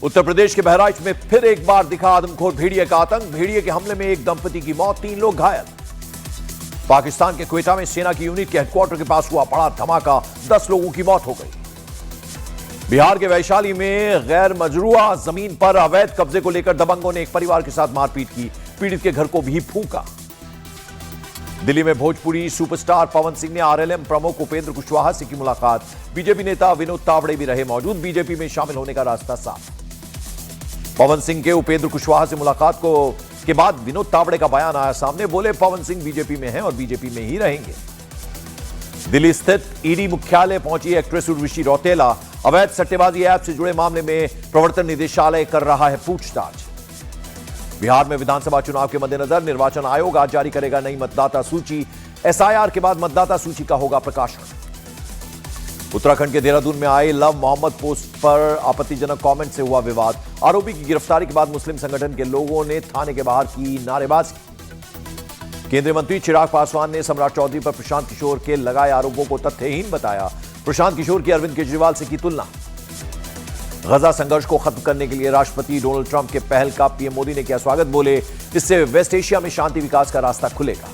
उत्तर प्रदेश के बहराइच में फिर एक बार दिखा आदमखोर भेड़िए का आतंक। भेड़िए के हमले में एक दंपति की मौत, 3 लोग घायल। पाकिस्तान के क्वेटा में सेना की यूनिट के हेडक्वार्टर के पास हुआ बड़ा धमाका, 10 लोगों की मौत हो गई। बिहार के वैशाली में गैर मजरूआ जमीन पर अवैध कब्जे को लेकर दबंगों ने एक परिवार के साथ मारपीट की, पीड़ित के घर को भी फूंका। दिल्ली में भोजपुरी सुपरस्टार पवन सिंह ने आरएलएम प्रमुख उपेंद्र कुशवाहा से की मुलाकात। बीजेपी नेता विनोद तावड़े भी रहे मौजूद। बीजेपी में शामिल होने का रास्ता साफ। पवन सिंह के उपेंद्र कुशवाहा से मुलाकात के बाद विनोद तावड़े का बयान आया सामने। बोले, पवन सिंह बीजेपी में हैं और बीजेपी में ही रहेंगे। दिल्ली स्थित ईडी मुख्यालय पहुंची एक्ट्रेस उर्वशी रौतेला। अवैध सट्टेबाजी ऐप से जुड़े मामले में प्रवर्तन निदेशालय कर रहा है पूछताछ। बिहार में विधानसभा चुनाव के मद्देनजर निर्वाचन आयोग आज जारी करेगा नई मतदाता सूची। एसआईआर के बाद मतदाता सूची का होगा प्रकाशन। उत्तराखंड के देहरादून में आए लव मोहम्मद पोस्ट पर आपत्तिजनक कमेंट से हुआ विवाद। आरोपी की गिरफ्तारी के बाद मुस्लिम संगठन के लोगों ने थाने के बाहर की नारेबाजी। केंद्रीय मंत्री चिराग पासवान ने सम्राट चौधरी पर प्रशांत किशोर के लगाए आरोपों को तथ्यहीन बताया। प्रशांत किशोर की अरविंद केजरीवाल से की तुलना। गजा संघर्ष को खत्म करने के लिए राष्ट्रपति डोनाल्ड ट्रंप के पहल का पीएम मोदी ने किया स्वागत। बोले, इससे वेस्ट एशिया में शांति विकास का रास्ता खुलेगा।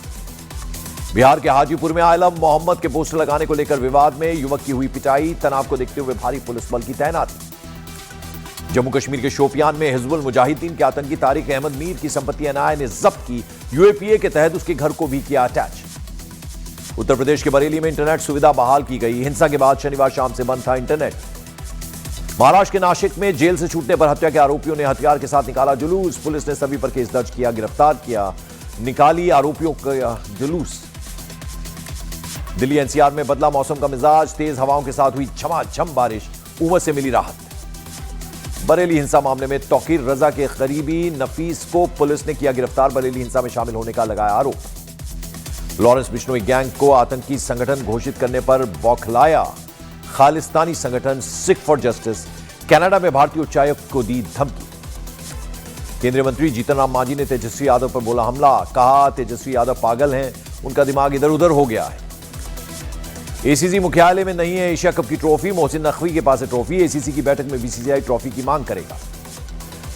बिहार के हाजीपुर में आई लव मोहम्मद के पोस्टर लगाने को लेकर विवाद में युवक की हुई पिटाई। तनाव को देखते हुए भारी पुलिस बल की तैनाती। जम्मू कश्मीर के शोपियान में हिजबुल मुजाहिदीन के आतंकी तारिक अहमद मीर की संपत्ति एनआईए ने जब्त की। यूएपीए के तहत उसके घर को भी किया अटैच। उत्तर प्रदेश के बरेली में इंटरनेट सुविधा बहाल की गई। हिंसा के बाद शनिवार शाम से बंद था इंटरनेट। महाराष्ट्र के नासिक में जेल से छूटने पर हत्या के आरोपियों ने हथियार के साथ निकाला जुलूस। पुलिस ने सभी पर केस दर्ज किया, गिरफ्तार किया, निकाली आरोपियों का जुलूस। दिल्ली एनसीआर में बदला मौसम का मिजाज। तेज हवाओं के साथ हुई झमाझम बारिश, उमस से मिली राहत। बरेली हिंसा मामले में तौकीर रजा के करीबी नफीस को पुलिस ने किया गिरफ्तार। बरेली हिंसा में शामिल होने का लगाया आरोप। लॉरेंस बिश्नोई गैंग को आतंकी संगठन घोषित करने पर बौखलाया खालिस्तानी संगठन सिख फॉर जस्टिस। कनाडा में भारतीय उच्चायुक्त को दी धमकी। केंद्रीय मंत्री जीतन राम मांझी ने तेजस्वी यादव पर बोला हमला। कहा, तेजस्वी यादव पागल हैं, उनका दिमाग इधर उधर हो गया है। एसीसी मुख्यालय में नहीं है एशिया कप की ट्रॉफी। मोहसिन नकवी के पास है ट्रॉफी। एसीसी की बैठक में बीसीसीआई ट्रॉफी की मांग करेगा।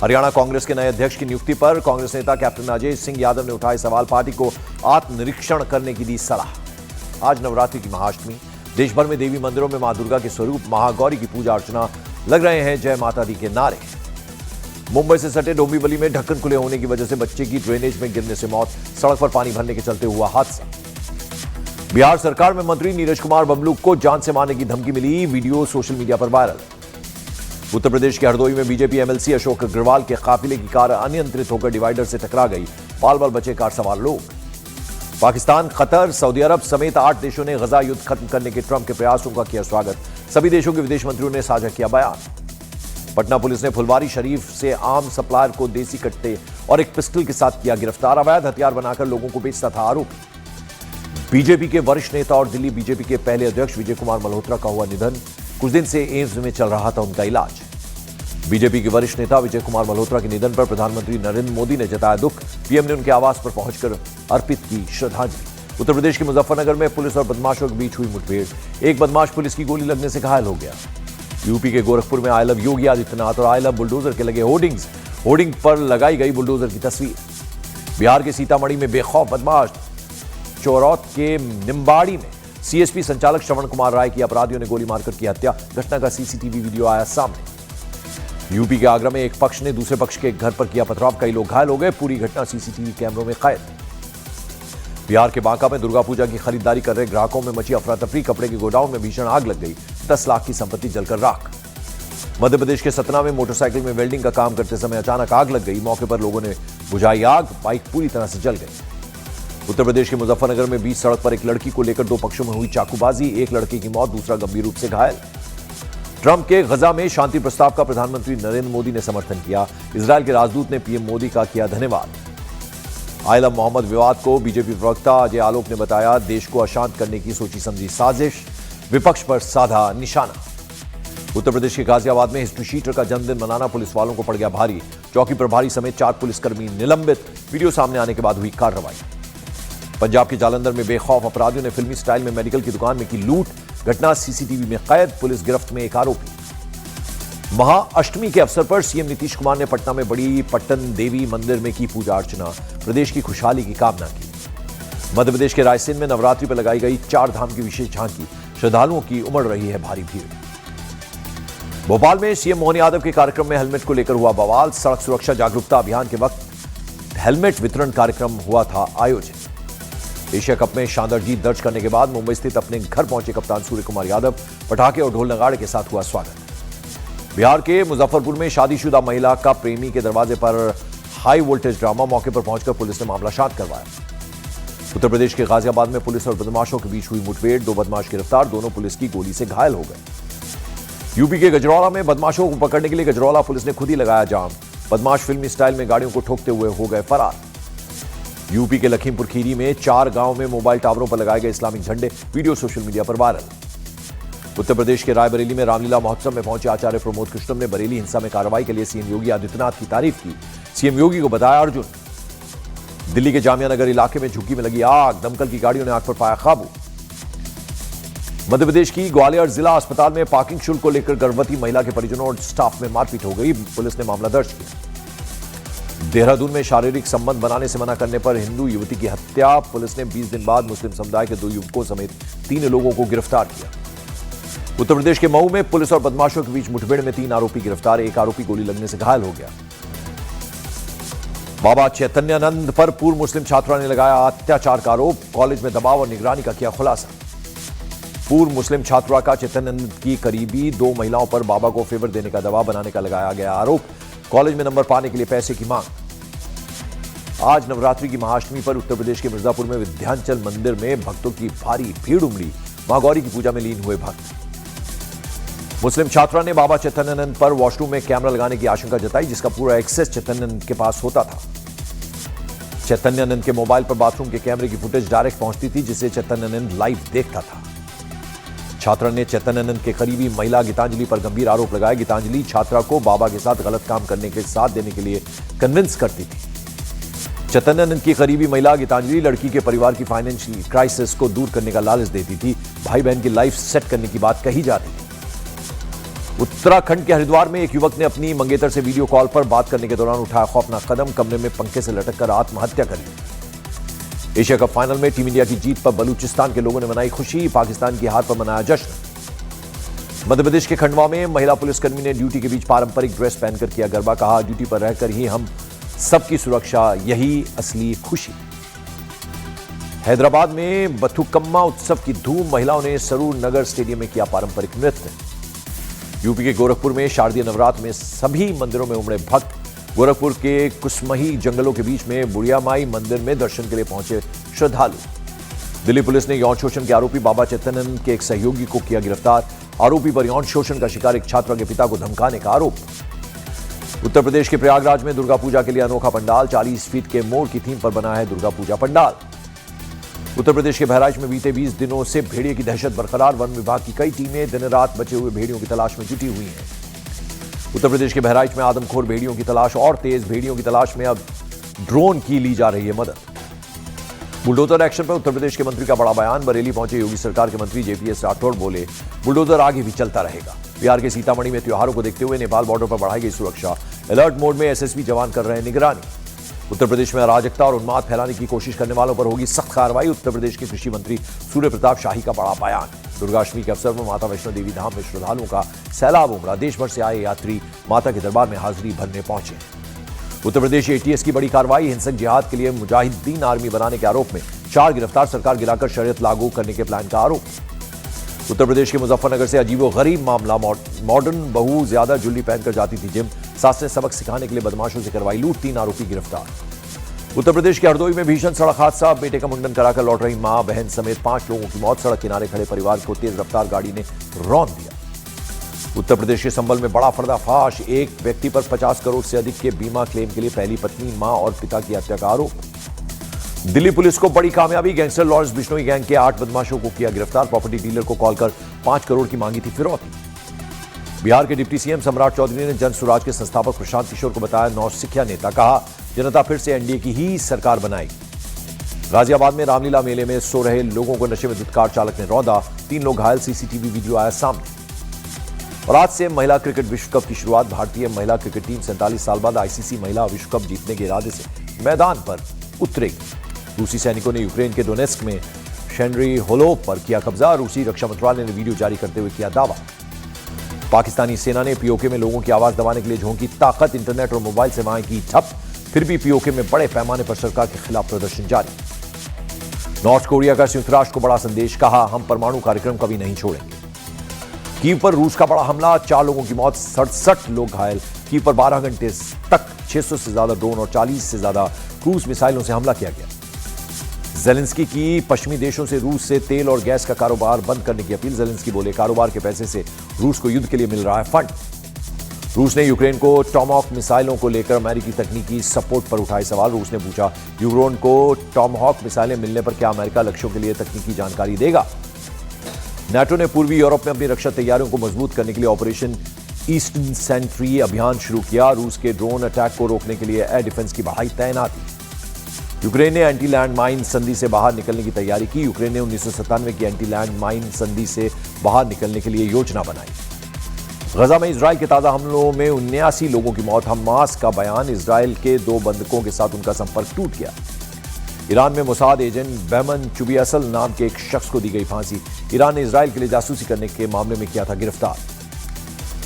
हरियाणा कांग्रेस के नए अध्यक्ष की नियुक्ति पर कांग्रेस नेता कैप्टन अजय सिंह यादव ने उठाए सवाल। पार्टी को आत्मनिरीक्षण करने की दी सलाह। आज नवरात्रि की महाअष्टमी। देश भर में देवी मंदिरों में मां दुर्गा के स्वरूप महागौरी की पूजा अर्चना। लग रहे हैं जय माता दी के नारे। मुंबई से सटे डोंबिवली में ढक्कन खुले होने की वजह से बच्चे की ड्रेनेज में गिरने से मौत। सड़क पर पानी भरने के चलते हुआ हादसा। बिहार सरकार में मंत्री नीरज कुमार बबलू को जान से मारने की धमकी मिली। वीडियो सोशल मीडिया पर वायरल। उत्तर प्रदेश के हरदोई में बीजेपी एमएलसी अशोक अग्रवाल के काफिले की कार अनियंत्रित होकर डिवाइडर से टकरा गई। बाल बाल बचे कार सवार लोग। पाकिस्तान, कतर, सऊदी अरब समेत 8 देशों ने गजा युद्ध खत्म करने के ट्रंप के प्रयासों का किया स्वागत। सभी देशों के विदेश मंत्रियों ने साझा किया बयान। पटना पुलिस ने फुलवारी शरीफ से आम सप्लायर को देसी कट्टे और एक पिस्टल के साथ किया गिरफ्तार। अवैध हथियार बनाकर लोगों को बेचता था आरोपी। बीजेपी के वरिष्ठ नेता और दिल्ली बीजेपी के पहले अध्यक्ष विजय कुमार मल्होत्रा का हुआ निधन। कुछ दिन से एम्स में चल रहा था उनका इलाज। बीजेपी के वरिष्ठ नेता विजय कुमार मल्होत्रा के निधन पर प्रधानमंत्री नरेंद्र मोदी ने जताया दुख। पीएम ने उनके आवास पर पहुंचकर अर्पित की श्रद्धांजलि। उत्तर प्रदेश के मुजफ्फरनगर में पुलिस और बदमाशों के बीच हुई मुठभेड़। एक बदमाश पुलिस की गोली लगने से घायल हो गया। यूपी के गोरखपुर में आई लव योगी आदित्यनाथ और आई लव बुलडोजर के लगे होर्डिंग्स। होर्डिंग पर लगाई गई बुलडोजर की तस्वीर। बिहार के सीतामढ़ी में बेखौफ बदमाश। चौरौत के निम्बाड़ी में सीएसपी संचालक श्रवण कुमार राय की अपराधियों ने गोली मारकर की हत्या। घटना का सीसीटीवी वीडियो आया सामने। यूपी के आगरा में एक पक्ष ने दूसरे पक्ष के घर पर किया पथराव। कई लोग घायल हो गए। पूरी घटना सीसीटीवी कैमरों में कैद। बिहार के बांका में दुर्गा पूजा की खरीदारी कर रहे ग्राहकों में मची अफरा तफरी। कपड़े के गोडाउन में भीषण आग लग गई। 10 लाख की संपत्ति जलकर राख। मध्य प्रदेश के सतना में मोटरसाइकिल में वेल्डिंग का काम करते समय अचानक आग लग गई। मौके पर लोगों ने बुझाई आग। बाइक पूरी तरह से जल गई। उत्तर प्रदेश के मुजफ्फरनगर में बीच सड़क पर एक लड़की को लेकर 2 पक्षों में हुई चाकूबाजी। एक लड़के की मौत, दूसरा गंभीर रूप से घायल। ट्रंप के गजा में शांति प्रस्ताव का प्रधानमंत्री नरेंद्र मोदी ने समर्थन किया। इजरायल के राजदूत ने पीएम मोदी का किया धन्यवाद। आई लव मोहम्मद विवाद को बीजेपी प्रवक्ता अजय आलोक ने बताया देश को अशांत करने की सोची समझी साजिश। विपक्ष पर साधा निशाना। उत्तर प्रदेश के गाजियाबाद में हिस्ट्री शीटर का जन्मदिन मनाना पुलिस वालों को पड़ गया भारी। चौकी प्रभारी समेत 4 पुलिसकर्मी निलंबित। वीडियो सामने आने के बाद हुई कार्रवाई। पंजाब के जालंधर में बेखौफ अपराधियों ने फिल्मी स्टाइल में मेडिकल की दुकान में की लूट। घटना सीसीटीवी में कैद। पुलिस गिरफ्त में एक आरोपी। महाअष्टमी के अवसर पर सीएम नीतीश कुमार ने पटना में बड़ी पट्टन देवी मंदिर में की पूजा अर्चना, प्रदेश की खुशहाली की कामना की। मध्य प्रदेश के रायसेन में नवरात्रि पर लगाई गई 4 धाम की विशेष झांकी, श्रद्धालुओं की उमड़ रही है भारी भीड़। भोपाल में सीएम मोहन यादव के कार्यक्रम में हेलमेट को लेकर हुआ बवाल, सड़क सुरक्षा जागरूकता अभियान के वक्त हेलमेट वितरण कार्यक्रम हुआ था आयोजित। एशिया कप में शानदार जीत दर्ज करने के बाद मुंबई स्थित अपने घर पहुंचे कप्तान सूर्य कुमार यादव, पटाखे और ढोल नगाड़े के साथ हुआ स्वागत। बिहार के मुजफ्फरपुर में शादीशुदा महिला का प्रेमी के दरवाजे पर हाई वोल्टेज ड्रामा, मौके पर पहुंचकर पुलिस ने मामला शांत करवाया। उत्तर प्रदेश के गाजियाबाद में पुलिस और बदमाशों के बीच हुई मुठभेड़, 2 बदमाश गिरफ्तार, दोनों पुलिस की गोली से घायल हो गए। यूपी के गजरौला में बदमाशों को पकड़ने के लिए गजरौला पुलिस ने खुद ही लगाया जाम, बदमाश फिल्मी स्टाइल में गाड़ियों को ठोकते हुए हो गए फरार। यूपी के लखीमपुर खीरी में 4 गांव में मोबाइल टावरों पर लगाए गए इस्लामिक झंडे, वीडियो सोशल मीडिया पर वायरल। उत्तर प्रदेश के रायबरेली में रामलीला महोत्सव में पहुंचे आचार्य प्रमोद कृष्णम ने बरेली हिंसा में कार्रवाई के लिए सीएम योगी आदित्यनाथ की तारीफ की, सीएम योगी को बताया अर्जुन। दिल्ली के जामिया नगर इलाके में झुग्गी में लगी आग, दमकल की गाड़ियों ने आग पर पाया काबू। मध्य प्रदेश की ग्वालियर जिला अस्पताल में पार्किंग शुल्क को लेकर गर्भवती महिला के परिजनों और स्टाफ में मारपीट हो गई, पुलिस ने मामला दर्ज किया। देहरादून में शारीरिक संबंध बनाने से मना करने पर हिंदू युवती की हत्या, पुलिस ने 20 दिन बाद मुस्लिम समुदाय के 2 युवकों समेत 3 लोगों को गिरफ्तार किया। उत्तर प्रदेश के मऊ में पुलिस और बदमाशों के बीच मुठभेड़ में 3 आरोपी गिरफ्तार, 1 आरोपी गोली लगने से घायल हो गया। बाबा चैतन्यानंद पर पूर्व मुस्लिम छात्रा ने लगाया अत्याचार का आरोप, कॉलेज में दबाव और निगरानी का किया खुलासा। पूर्व मुस्लिम छात्रा का चैतन्यानंद की करीबी 2 महिलाओं पर बाबा को फेवर देने का दबाव बनाने का लगाया गया आरोप, कॉलेज में नंबर पाने के लिए पैसे की मांग। आज नवरात्रि की महाअष्टमी पर उत्तर प्रदेश के मिर्जापुर में विंध्याचल मंदिर में भक्तों की भारी भीड़ उमड़ी, मां गौरी की पूजा में लीन हुए भक्त। मुस्लिम छात्रा ने बाबा चैतन्यानंद पर वॉशरूम में कैमरा लगाने की आशंका जताई, जिसका पूरा एक्सेस चैतन्यानंद के पास होता था। चैतन्यानंद के मोबाइल पर बाथरूम के कैमरे की फुटेज डायरेक्ट पहुंचती थी, जिसे चैतन्यानंद लाइव देखता था। छात्रा ने चैतन्यानंद के करीबी महिला गीतांजलि पर गंभीर आरोप लगाया। गीतांजलि छात्रा को बाबा के साथ गलत काम करने के साथ देने के लिए कन्विंस करती थी। चैतन्यानंद की करीबी महिला गीतांजलि लड़की के परिवार की फाइनेंशियल क्राइसिस को दूर करने का लालच देती थी, भाई बहन की लाइफ सेट करने की बात कही जाती थी। उत्तराखंड के हरिद्वार में एक युवक ने अपनी मंगेतर से वीडियो कॉल पर बात करने के दौरान उठाया खौफनाक कदम, कमरे में पंखे से लटककर आत्महत्या कर ली। एशिया कप फाइनल में टीम इंडिया की जीत पर बलूचिस्तान के लोगों ने मनाई खुशी, पाकिस्तान की हार पर मनाया जश्न। मध्य प्रदेश के खंडवा में महिला पुलिसकर्मी ने ड्यूटी के बीच पारंपरिक ड्रेस पहनकर किया गरबा, कहा ड्यूटी पर रहकर ही हम सबकी सुरक्षा, यही असली खुशी। हैदराबाद में बथुकम्मा उत्सव की धूम, महिलाओं ने सरूर नगर स्टेडियम में किया पारंपरिक नृत्य। यूपी के गोरखपुर में शारदीय नवरात्र में सभी मंदिरों में उमड़े भक्त, गोरखपुर के कुसमही जंगलों के बीच में बुढ़िया माई मंदिर में दर्शन के लिए पहुंचे श्रद्धालु। दिल्ली पुलिस ने यौन शोषण के आरोपी बाबा चैतन्यानंद के एक सहयोगी को किया गिरफ्तार, आरोपी पर यौन शोषण का शिकार एक छात्रा के पिता को धमकाने का आरोप। उत्तर प्रदेश के प्रयागराज में दुर्गा पूजा के लिए अनोखा पंडाल, 40 फीट के मोर की थीम पर बना है दुर्गा पूजा पंडाल। उत्तर प्रदेश के बहराइच में बीते 20 दिनों से भेड़िए की दहशत बरकरार, वन विभाग की कई टीमें दिन रात बचे हुए भेड़ियों की तलाश में जुटी हुई हैं। उत्तर प्रदेश के बहराइच में आदमखोर भेड़ियों की तलाश और तेज, भेड़ियों की तलाश में अब ड्रोन की ली जा रही है मदद। बुलडोजर एक्शन पर उत्तर प्रदेश के मंत्री का बड़ा बयान, बरेली पहुंचे योगी सरकार के मंत्री जेपीएस राठौड़ बोले बुलडोजर आगे भी चलता रहेगा। बिहार के सीतामढ़ी में त्योहारों को देखते हुए नेपाल बॉर्डर पर बढ़ाई गई सुरक्षा, अलर्ट मोड में एसएसबी जवान कर रहे हैं निगरानी। उत्तर प्रदेश में अराजकता और उन्माद फैलाने की कोशिश करने वालों पर होगी सख्त कार्रवाई, उत्तर प्रदेश के कृषि मंत्री सूर्य प्रताप शाही का बड़ा बयान। दुर्गाष्टमी के अवसर पर माता वैष्णो देवी धाम में श्रद्धालुओं का सैलाब उमड़ा, देश भर से आए यात्री माता के दरबार में हाजिरी भरने पहुंचे। उत्तर प्रदेश एटीएस की बड़ी कार्रवाई, हिंसक जिहाद के लिए मुजाहिदीन आर्मी बनाने के आरोप में 4 गिरफ्तार, सरकार गिराकर शरीयत लागू करने के प्लान का आरोप। उत्तर प्रदेश के मुजफ्फरनगर से अजीबोगरीब मामला, मॉडर्न बहू ज्यादा जुल्ली पहनकर जाती थी जिम, सास ने सबक सिखाने के लिए बदमाशों से करवाई लूट, 3 आरोपी गिरफ्तार। उत्तर प्रदेश के हरदोई में भीषण सड़क हादसा, बेटे का मुंडन कराकर लौट रही मां बहन समेत 5 लोगों की मौत, सड़क किनारे खड़े परिवार को तेज रफ्तार गाड़ी ने रौंद दिया। उत्तर प्रदेश के संभल में बड़ा पर्दाफाश, एक व्यक्ति पर 50 करोड़ से अधिक के बीमा क्लेम के लिए पहली पत्नी, मां और पिता की हत्या का आरोप। दिल्ली पुलिस को बड़ी कामयाबी, गैंगस्टर लॉरेंस बिश्नोई गैंग के 8 बदमाशों को किया गिरफ्तार, प्रॉपर्टी डीलर को कॉल कर 5 करोड़ की मांगी थी फिरौती। बिहार के डिप्टी सीएम सम्राट चौधरी ने जन सुराज के संस्थापक प्रशांत किशोर को बताया नौसिखिया नेता, कहा जनता फिर से एनडीए की ही सरकार बनाएगी। गाजियाबाद में रामलीला मेले में सो रहे लोगों को नशे में धुतकार चालक ने रौंदा, 3 लोग घायल, सीसीटीवी वीडियो आया सामने। और आज से महिला क्रिकेट विश्व कप की शुरुआत। भारतीय महिला क्रिकेट टीम 47 साल बाद आईसीसी महिला विश्व कप जीतने के इरादे से मैदान पर उतरेगी। रूसी सैनिकों ने यूक्रेन के डोनेस्क में शेंड्री होलोव पर किया कब्जा। रूसी रक्षा मंत्रालय ने वीडियो जारी करते हुए किया दावा। पाकिस्तानी सेना ने पीओके में लोगों की आवाज दबाने के लिए झोंकी ताकत। इंटरनेट और मोबाइल सेवाएं की ठप। फिर भी पीओके में बड़े पैमाने पर सरकार के खिलाफ प्रदर्शन जारी। नॉर्थ कोरिया का संयुक्त राष्ट्र को बड़ा संदेश। कहा, हम परमाणु कार्यक्रम कभी नहीं छोड़ेंगे। कीव पर रूस का बड़ा हमला, 4 लोगों की मौत, 67 लोग घायल। कीव पर 12 घंटे तक 600 से ज्यादा ड्रोन और 40 से ज्यादा क्रूज मिसाइलों से हमला किया गया। जेलेंस्की की पश्चिमी देशों से रूस से तेल और गैस का कारोबार बंद करने की अपील। जेलेंस्की बोले, कारोबार के पैसे से रूस को युद्ध के लिए मिल रहा है फंड। रूस ने यूक्रेन को टॉमहॉक मिसाइलों को लेकर अमेरिकी तकनीकी सपोर्ट पर उठाए सवाल। रूस ने पूछा, यूक्रेन को टॉमहॉक मिसाइलें मिलने पर क्या अमेरिका लक्ष्यों के लिए तकनीकी जानकारी देगा। नाटो ने पूर्वी यूरोप में अपनी रक्षा तैयारियों को मजबूत करने के लिए ऑपरेशन ईस्टर्न सेंट्री अभियान शुरू किया। रूस के ड्रोन अटैक को रोकने के लिए एयर डिफेंस की बढ़ाई तैनाती। यूक्रेन ने एंटी लैंड माइन संधि से बाहर निकलने की तैयारी की। यूक्रेन ने 1997 की एंटी लैंड माइन संधि से बाहर निकलने के लिए योजना बनाई। गजा में इजराइल के ताजा हमलों में 79 लोगों की मौत। हमास का बयान, इजराइल के 2 बंधकों के साथ उनका संपर्क टूट गया। ईरान में मोसाद एजेंट बहमन चुबियासल नाम के एक शख्स को दी गई फांसी। ईरान ने इजराइल के लिए जासूसी करने के मामले में किया था गिरफ्तार।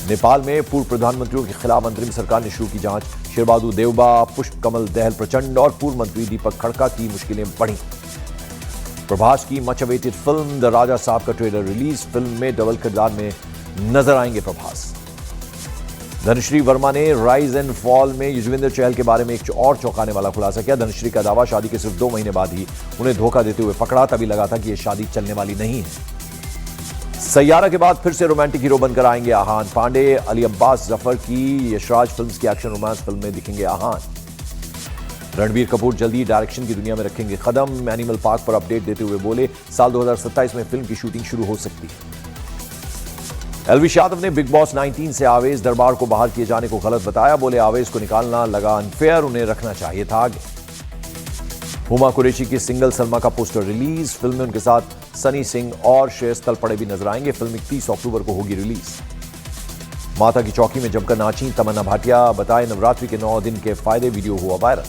नेपाल में पूर्व प्रधानमंत्रियों के खिलाफ अंतरिम सरकार ने शुरू की जांच। शेरबहादुर देउबा, पुष्प कमल दहल प्रचंड और पूर्व मंत्री दीपक खड़का की मुश्किलें बढ़ी। प्रभास की मच अवेटेड फिल्म द राजा साहब का ट्रेलर रिलीज। फिल्म में डबल किरदार में नजर आएंगे प्रभास। धनश्री वर्मा ने राइज एंड फॉल में युजवेंद्र चहल के बारे में एक और चौंकाने वाला खुलासा किया। धनश्री का दावा, शादी के सिर्फ 2 महीने बाद ही उन्हें धोखा देते हुए पकड़ा। तभी लगा था कि यह शादी चलने वाली नहीं है। सैयारा के बाद फिर से रोमांटिक हीरो बनकर आएंगे आहान। पांडे, अली अब्बास जफर की यशराज फिल्म्स की एक्शन रोमांस फिल्म में दिखेंगे आहान। रणबीर कपूर जल्दी डायरेक्शन की दुनिया में रखेंगे कदम। एनिमल पार्क पर अपडेट देते हुए बोले, साल 2027 में फिल्म की शूटिंग शुरू हो सकती है। एलविश यादव ने बिग बॉस 19 से आवेश दरबार को बाहर किए जाने को गलत बताया। बोले, आवेश को निकालना लगा अनफेयर, उन्हें रखना चाहिए था आगे। हुमा कुरैशी की सिंगल सलमा का पोस्टर रिलीज। फिल्म में उनके साथ सनी सिंह और श्रेयस तलपड़े भी नजर आएंगे। फिल्म 31 अक्टूबर को होगी रिलीज। माता की चौकी में जमकर नाची तमन्ना भाटिया। बताए, नवरात्रि के 9 दिन के फायदे, वीडियो हुआ वायरल।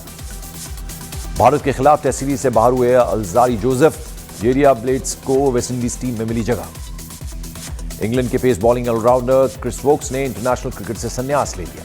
भारत के खिलाफ टेस्ट सीरीज से बाहर हुए अल्जारी जोसेफ। जेरिया ब्लेड्स को वेस्टइंडीज टीम में मिली जगह। इंग्लैंड के pace bowling allrounder Chris Woakes ने इंटरनेशनल क्रिकेट से संन्यास ले लिया।